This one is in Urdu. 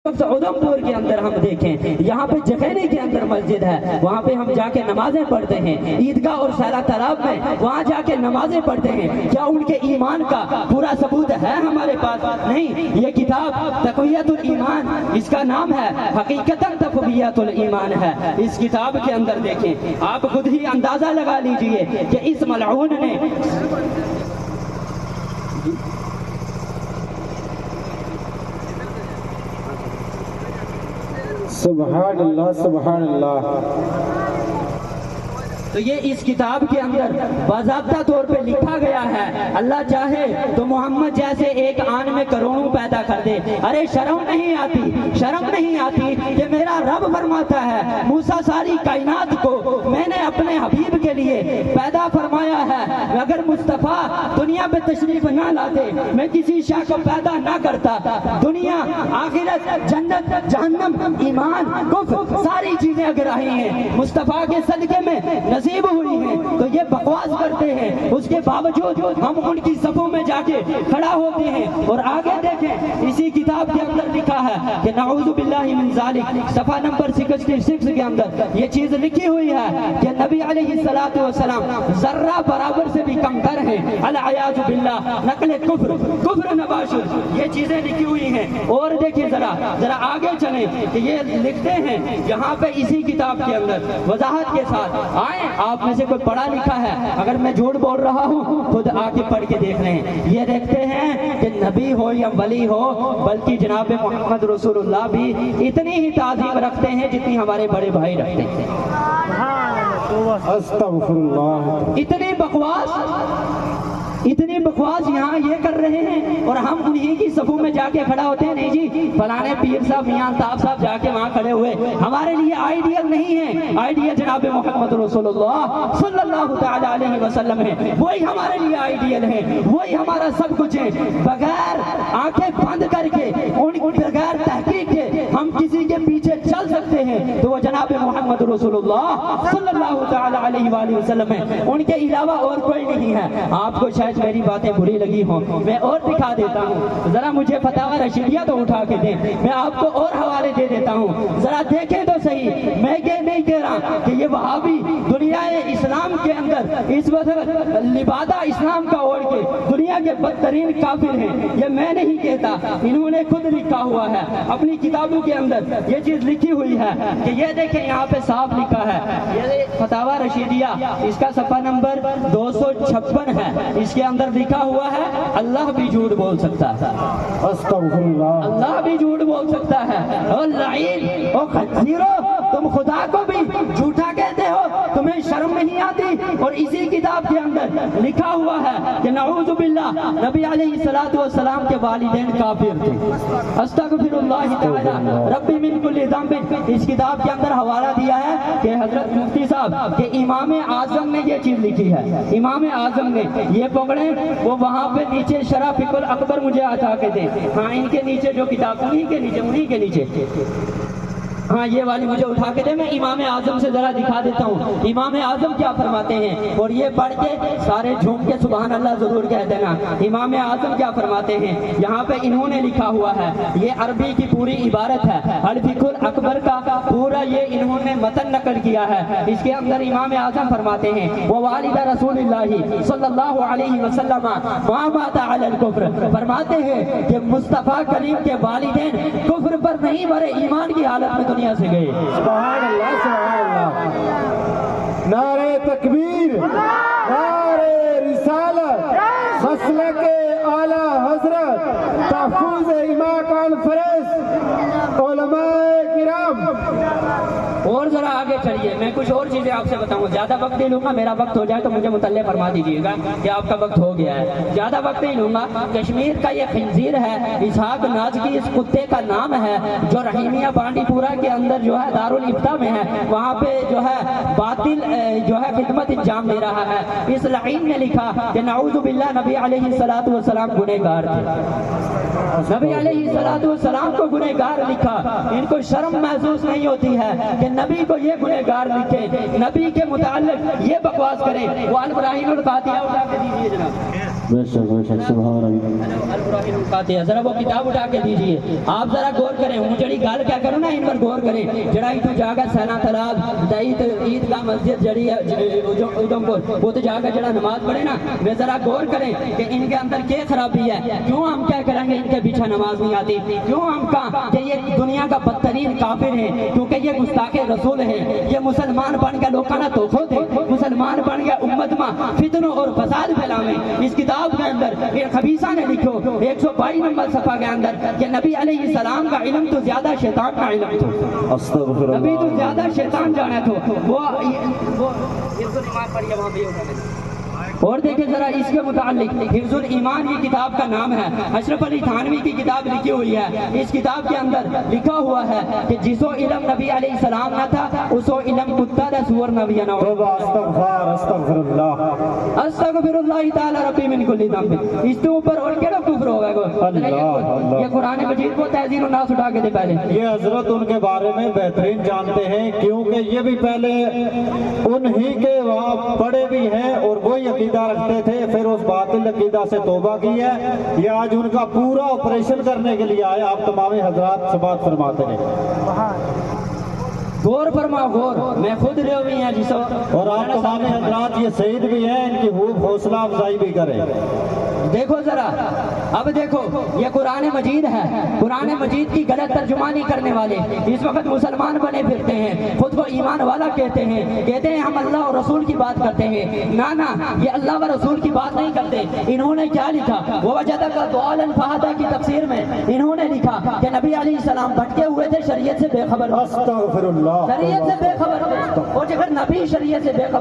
وقت اودھمپور کے اندر ہم دیکھیں، یہاں پہ جخینی کے اندر مسجد ہے، وہاں پہ ہم جا کے نمازیں پڑھتے ہیں، عیدگاہ اور سیلہ تالاب میں وہاں جا کے نمازیں پڑھتے ہیں، کیا ان کے ایمان کا پورا ثبوت ہے ہمارے پاس؟ نہیں، یہ کتاب تقویت الایمان اس کا نام ہے، حقیقتاً تقویت الایمان ہے۔ اس کتاب کے اندر دیکھیں، آپ خود ہی اندازہ لگا لیجئے کہ اس ملعون نے سبحان اللہ سبحان اللہ۔ تو یہ اس کتاب کے اندر باضابطہ طور پہ لکھا گیا ہے، اللہ چاہے تو محمد جیسے ایک آن میں کروڑوں پیدا کر دے۔ ارے شرم نہیں آتی، شرم نہیں آتی کہ میرا رب فرماتا ہے موسیٰ ساری کائنات کو میں نے اپنے حبیب کے لیے پیدا فرمایا ہے، اگر مصطفیٰ دنیا پہ تشریف نہ لاتے میں کسی شاہ کو پیدا نہ کرتا۔ دنیا، آخرت، جنت، جہنم، ایمان، کفر، ساری چیزیں اگر آئی ہیں مصطفیٰ کے صدقے میں نصیب ہوئی ہیں، تو یہ بکواس کرتے ہیں، اس کے باوجود ہم ان کی صفوں میں جا کے کھڑا ہوتے ہیں۔ اور آگے دیکھیں، اسی کتاب کے اندر لکھا ہے کہ نعوذ باللہ من ذالک، صفحہ نمبر 66 کے اندر یہ چیز لکھی ہوئی ہے کہ نبی علیہ السلام ذرہ برابر سے بھی کم تر ہیں، العیاذ باللہ، نقل کفر نباشر، یہ چیزیں لکھی ہوئی ہیں۔ اور دیکھیں ذرا آگے چلیں کہ یہ لکھتے ہیں یہاں پہ اسی کتاب کے اندر وضاحت کے ساتھ، آئیں آپ میں سے کوئی پڑھا لکھا ہے، اگر میں جھوٹ بول رہا ہوں خود آ کے پڑھ کے دیکھ لیں۔ یہ دیکھتے ہیں کہ نبی ہو یا ولی ہو، بلکہ جناب محمد رسول اللہ بھی اتنی ہی تعظیم رکھتے ہیں جتنی ہمارے بڑے بھائی رکھتے ہیں۔ استغفر اللہ۔ اتنی بکواس یہاں یہ کر رہے ہیں اور ہم انہی کی صفوں میں جا کے کھڑا ہوتے ہیں۔ نہیں جی، فلانے پیر صاحب، میاں الطاف صاحب جا کے وہاں کھڑے ہوئے، ہمارے لیے آئیڈیل نہیں ہے، آئیڈیل جناب محمد رسول اللہ صلی اللہ تعالی علیہ وسلم ہے، وہی ہمارے لیے آئیڈیل ہے، وہی ہمارا سب کچھ ہے۔ بغیر آنکھیں بند کر کے، بغیر تحقیق کے ہم کسی کے پیچھے چل سکتے ہیں تو وہ جناب محمد رسول اللہ صلی اللہ تعالی علیہ وآلہ وسلم ہے، ان کے علاوہ اور کوئی نہیں ہے۔ آپ کو شاید میری باتیں بری لگی ہوں، میں اور دکھا دیتا ہوں، ذرا مجھے فتاوی رشیدیہ تو اٹھا کے دیں، میں آپ کو اور حوالے دے دیتا ہوں، ذرا دیکھیں تو صحیح۔ میں یہ نہیں کہہ رہا کہ یہ وہابی دنیا اسلام کے اندر اس وقت لبادہ اسلام کا اوڑھ کے دنیا کے بدترین کافر ہیں، یہ میں نہیں کہتا، انہوں نے خود لکھا ہوا ہے اپنی کتابوں کے اندر، یہ چیز لکھی ہوئی ہے کہ یہ دیکھیں یہاں پہ صاف لکھا ہے، یہ فتاوی رشیدیہ اس کا صفحہ نمبر 256 ہے، اس کے اندر لکھا ہوا ہے اللہ بھی جھوٹ بول سکتا ہے، استغفر اللہ، اللہ بھی جھوٹ بول سکتا ہے۔ اور لعین اور خنزیرو، تم خدا کو بھی جھوٹا کہتے ہو، تمہیں شرم نہیں آتی؟ اور اسی کتاب کے اندر لکھا ہوا ہے کہ نعوذ باللہ نبی علیہ السلام کے والدین کافر تھے، استغفر اللہ تعالی ربی من کل ذنب۔ اس کتاب کے اندر حوالہ دیا ہے کہ حضرت مفتی صاحب کہ امام اعظم نے یہ چیز لکھی ہے، امام اعظم نے، یہ پکڑیں وہ وہاں پہ نیچے شرح فقہ الاکبر مجھے عطا کے دیں، ہاں ان کے نیچے جو کتاب، انہی کے نیچے ہاں یہ والی مجھے اٹھا کے دے، میں امام اعظم سے ذرا دکھا دیتا ہوں امام اعظم کیا فرماتے ہیں، اور یہ پڑھ کے سارے جھوم کے سبحان اللہ ضرور کہہ دینا۔ امام اعظم کیا فرماتے ہیں، یہاں پہ انہوں نے لکھا ہوا ہے، یہ عربی کی پوری عبارت ہے، الفقہ الاکبر کا پورا یہ انہوں نے متن نقل کیا ہے، اس کے اندر امام اعظم فرماتے ہیں وہ والد رسول اللہ صلی اللہ علیہ وسلم ما مات علی الکفر، فرماتے ہیں کہ مصطفیٰ کریم کے والدین کفر پر نہیں مرے، ایمان کی حالت میں دنیا سے گئے۔ سبحان اللہ سبحان اللہ، نعرہ تکبیر، نعرہ رسالت، مسلک اعلی حضرت تحفظ امام کانفرنس، علماء کرام۔ اور ذرا آگے چلیے، میں کچھ اور چیزیں آپ سے بتاؤں، زیادہ وقت نہیں لوں گا، میرا وقت ہو جائے تو مجھے مطلع فرما دیجیے گا کہ آپ کا وقت ہو گیا ہے، زیادہ وقت نہیں لوں گا۔ کشمیر کا یہ خنزیر ہے، اسحاق نازکی اس کتے کا نام ہے، جو رحیمیہ بانڈی پورہ کے اندر جو ہے دارالفتہ میں ہے، وہاں پہ جو ہے باطل جو ہے خدمت انجام دے رہا ہے۔ اس لعین نے لکھا کہ نعوذ باللہ نبی علیہ السلام گنہگار تھے، نبی علیہ السلام کو گنہگار لکھا، ان کو شرم محسوس نہیں ہوتی ہے کہ نبی کو یہ گنہگار لکھے، نبی کے متعلق یہ بکواس کرے۔ وہ البراہیم القادیہ اٹھا کے دیجیے جناب۔ بے شک سبحان اللہ. ذرا وہ کتاب اٹھا کے دیجئے. آپ ذرا غور کریں, ہوں جڑی گل کیا کروں نا ان پر غور کریں. جڑا اتو جا کر سینا تالاب عید کا مسجد جڑی ہے ادھم پور وہ تو جا کر جڑا نماز پڑھے نا, میں ذرا غور کریں کہ ان کے اندر کیا خرابی ہے. کیوں ہم کیا کریں گے ان کے پیچھے نماز نہیں آتی؟ کیوں ہم کہاں کہ یہ دنیا کا بدترین کافر ہے, کیونکہ یہ گستاخ رسول ہے. یہ مسلمان بن کے لوگوں نے دھوکھو دے, مسلمان بن کے امت میں فتنوں اور فساد پھیلاویں. اس کتاب کے اندر ایک خبیثہ نے لکھو 122 نمبر صفحہ کے اندر کہ نبی علیہ السلام کا علم تو زیادہ شیطان کا علم تھا. استغفر اللہ. نبی تو زیادہ شیطان جانا تھا. وہ حفظ الایمان پڑھیے وہاں بھی ہوگا. اور دیکھیں ذرا اس کے متعلق حفظ الایمان کی کتاب کا نام ہے. اشرف علی تھانوی کی کتاب لکھی ہوئی ہے. اس کتاب کے اندر لکھا ہوا ہے کہ جسو علم نبی علیہ السلام نہ تھا اسو علم کتا دا سور نبی نہ ہو. استغفر اللہ. استغفر اللہ تعالی ربی من کل ذنب. اس کے اوپر اور کیڑا کفر ہوگا اللہ. یہ قرآن مجید کو تہذیب الناس اٹھا کے دے پہلے. یہ حضرت ان کے بارے میں بہترین جانتے ہیں کیونکہ یہ بھی پہلے انہی کے وہاں پڑھے بھی ہیں اور وہی عقیدہ رکھتے تھے. پھر اس باطل عقیدہ سے توبہ کی ہے. یہ آج ان کا پورا آپریشن کرنے کے لیے آئے. آپ تمام حضرات سماعت فرماتے ہیں. غور فرما غور. میں خود رہے ہوئی ہیں جسو اور آپ تمام حضرات یہ سعید بھی ہیں, ان کی خوب حوصلہ افزائی بھی کریں. دیکھو ذرا, اب دیکھو یہ قرآن مجید ہے. قرآن مجید کی غلط ترجمانی کرنے والے اس وقت مسلمان بنے پھرتے ہیں, خود کو ایمان والا کہتے ہیں ہم اللہ اور رسول کی بات کرتے ہیں. نہ یہ اللہ و رسول کی بات نہیں کرتے. انہوں نے کیا لکھا, وہ وجدک ضالا فہدی کی تفسیر میں انہوں نے لکھا کہ نبی علیہ السلام بھٹکے ہوئے تھے, شریعت سے بے خبر. استغفر اللہ. شریعت سے بے خبر. اور اگر نبی شریعت سے بے خبر